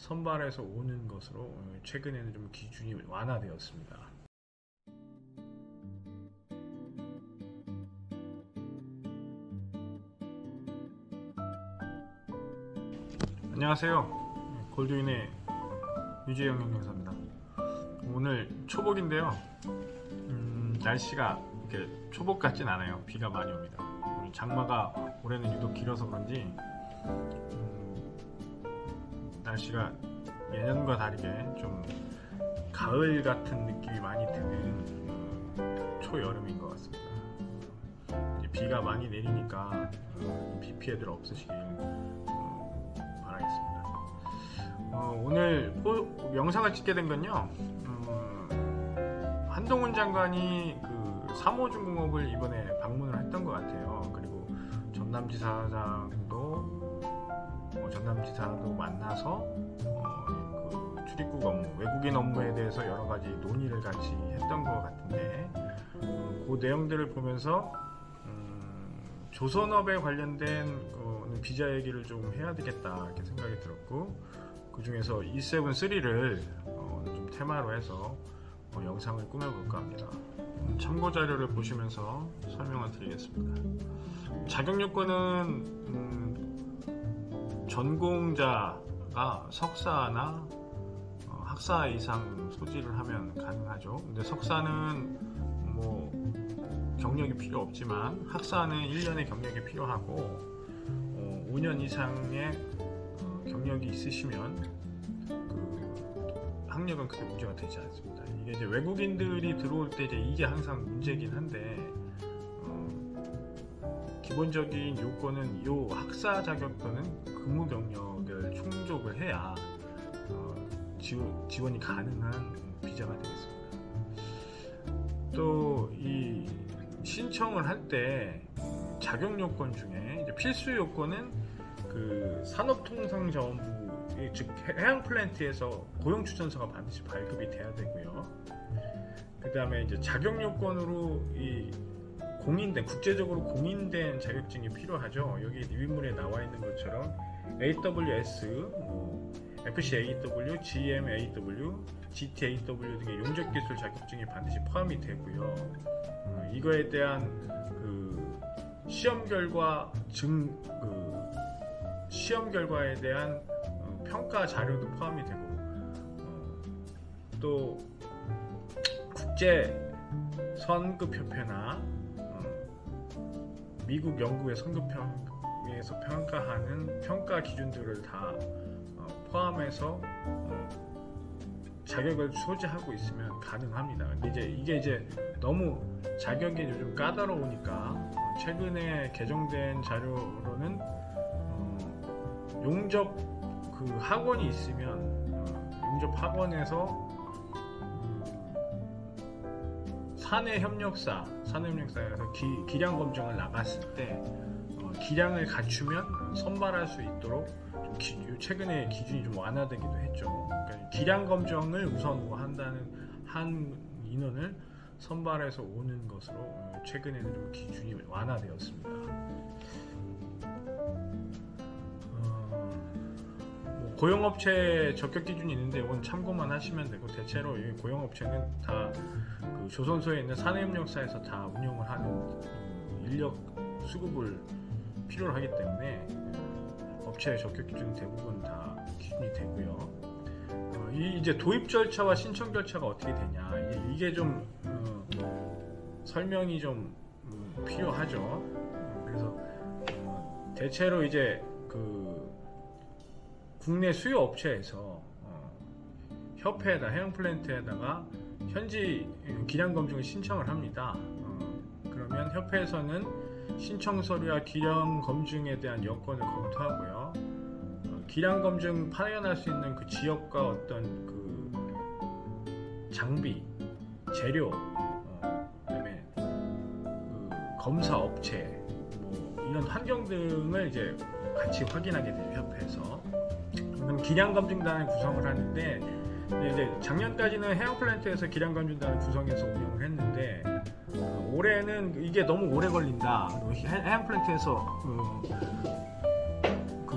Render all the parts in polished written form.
선발해서 오는 것으로 최근에는 좀 기준이 완화되었습니다. 안녕하세요. 골드윈의 유재영 형사입니다. 오늘 초복인데요. 날씨가 이렇게 초복 같진 않아요. 비가 많이 옵니다. 장마가 올해는 유독 길어서 그런지 날씨가 예년과 다르게 좀 가을 같은 느낌이 많이 드는 초여름인 것 같습니다. 이제 비가 많이 내리니까 비 피해들 없으시길 바라겠습니다. 오늘 영상을 찍게 된 건요. 한동훈 장관이 그 3호중공업을 이번에 방문을 했던 것 같아요. 그리고 전남지사도 만나서 그 출입국 업무, 외국인 업무에 대해서 여러 가지 논의를 같이 했던 것 같은데, 그 내용들을 보면서 조선업에 관련된 비자 얘기를 좀 해야 되겠다 이렇게 생각이 들었고, 그 중에서 E7-3를 좀 테마로 해서 영상을 꾸며볼까 합니다. 참고 자료를 보시면서 설명을 드리겠습니다. 자격 요건은 전공자가 석사나 학사 이상 소지를 하면 가능하죠. 근데 석사는 뭐 경력이 필요 없지만 학사는 1년의 경력이 필요하고 5년 이상의 경력이 있으시면 학력은 크게 문제가 되지 않습니다. 이게 이제 외국인들이 들어올 때 이제 항상 문제긴 한데, 기본적인 요건은 요 학사 자격 또는 근무 경력을 충족을 해야 지원이 가능한 비자가 되겠습니다. 또 이 신청을 할 때 자격 요건 중에 이제 필수 요건은 그 산업통상자원부, 즉 해양 플랜트에서 고용 추천서가 반드시 발급이 돼야 되고요. 그 다음에 이제 자격 요건으로 이 국제적으로 공인된 자격증이 필요하죠. 여기 윗문에 나와 있는 것처럼 AWS, FCAW, GMAW, GTAW 등의 용접기술 자격증이 반드시 포함이 되고요. 이거에 대한 그 시험 결과에 대한 평가 자료도 포함이 되고, 또 국제 선급협회나 미국 연구의 선급협회에서 평가하는 평가 기준들을 다 포함해서 자격을 소지하고 있으면 가능합니다. 근데 이게 이제 너무 자격이 요즘 까다로우니까 최근에 개정된 자료로는 용접 그 학원이 있으면 용접 학원에서 산해협력사에서 기량 검정을 나갔을 때 기량을 갖추면 선발할 수 있도록 최근에 기준이 좀 완화되기도 했죠. 그러니까 기량 검정을 우선으로 한 인원을 선발해서 오는 것으로 최근에는 좀 기준이 완화되었습니다. 고용업체 적격 기준이 있는데 이건 참고만 하시면 되고, 대체로 이 고용업체는 다 그 조선소에 있는 산해협력사에서 다 운영을 하는 인력 수급을 필요로 하기 때문에 업체의 적격 기준은 대부분 다 기준이 되고요. 이제 도입 절차와 신청 절차가 어떻게 되냐, 이게 좀 설명이 좀 필요하죠. 그래서 대체로 이제 그 국내 수요 업체에서 협회에다 해양 플랜트에다가 현지 기량 검증을 신청을 합니다. 그러면 협회에서는 신청 서류와 기량 검증에 대한 여건을 검토하고요. 기량 검증 파견할 수 있는 그 지역과 어떤 그 장비, 재료, 그다음에 그 검사 업체, 뭐 이런 환경 등을 이제 같이 확인하게 돼요, 협회에서. 그럼 기량검증단을 구성을 하는데, 이제 작년까지는 해양플랜트에서 기량검증단을 구성해서 운영을 했는데, 올해는 이게 너무 오래 걸린다. 해양플랜트에서 그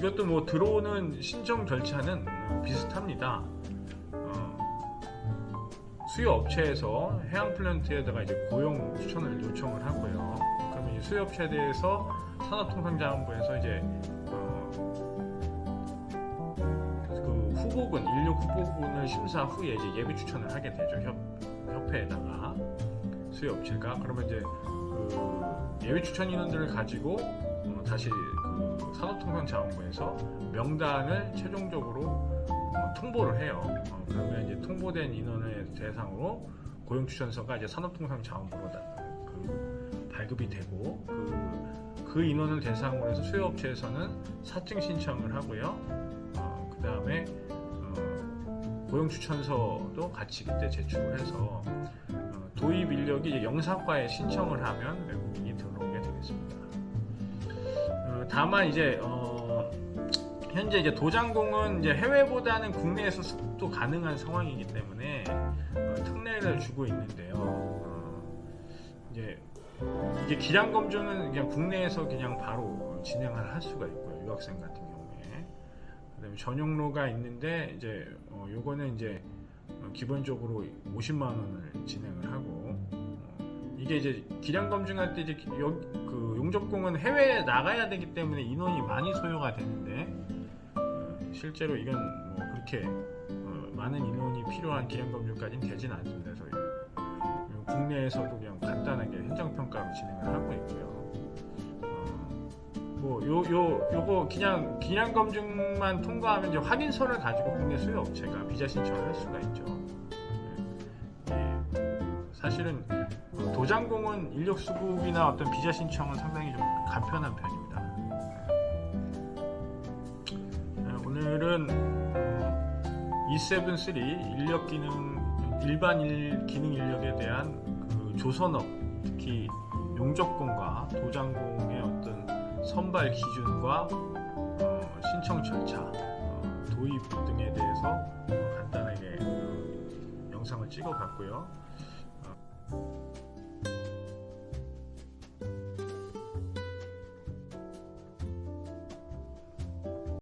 이것도 뭐 들어오는 신청 절차는 비슷합니다. 수요 업체에서 해양 플랜트에다가 이제 고용 추천을 요청을 하고요. 그러면 이 수요 업체에 대해서 산업통상자원부에서 이제 그 후보군, 인력 후보군을 심사 후에 이제 예비 추천을 하게 되죠. 협회에다가 수요 업체가. 그러면 이제 그 예비 추천 인원들을 가지고 다시 그 산업통상자원부에서 명단을 최종적으로 통보를 해요. 그러면 이제 통보된 인원의 대상으로 고용추천서가 이제 산업통상자원부로 발급이 되고 그 인원을 대상으로 해서 수요업체에서는 사증 신청을 하고요. 그 다음에 고용추천서도 같이 그때 제출을 해서 도입 인력이 이제 영사과에 신청을 하면 외국인이 들어오게 되겠습니다. 다만 이제 현재 이제 도장공은 이제 해외보다는 국내에서 수급도 가능한 상황이기 때문에 특례를 주고 있는데요. 이게 기량 검증은 그냥 국내에서 그냥 바로 진행을 할 수가 있고요. 유학생 같은 경우에. 그다음에 전용로가 있는데 이제 요거는 이제 기본적으로 50만 원을 진행을 하고 이게 이제 기량 검증할 때 이제 그 용접공은 해외에 나가야 되기 때문에 인원이 많이 소요가 되는데 실제로 이건 뭐 그렇게 많은 인원이 필요한 기량 검증까지는 되진 않습니다. 그래서 국내에서도 그냥 간단하게 현장 평가로 진행을 하고 있고요. 요거 그냥 기량 검증만 통과하면 이제 확인서를 가지고 국내 수요 업체가 비자 신청을 할 수가 있죠. 사실은 도장공은 인력 수급이나 어떤 비자 신청은 상당히 좀 간편한 편입니다. 오늘은 E73 인력 기능 일반 기능 인력에 대한 그 조선업 특히 용접공과 도장공의 어떤 선발 기준과 신청 절차, 도입 등에 대해서 간단하게 영상을 찍어봤고요.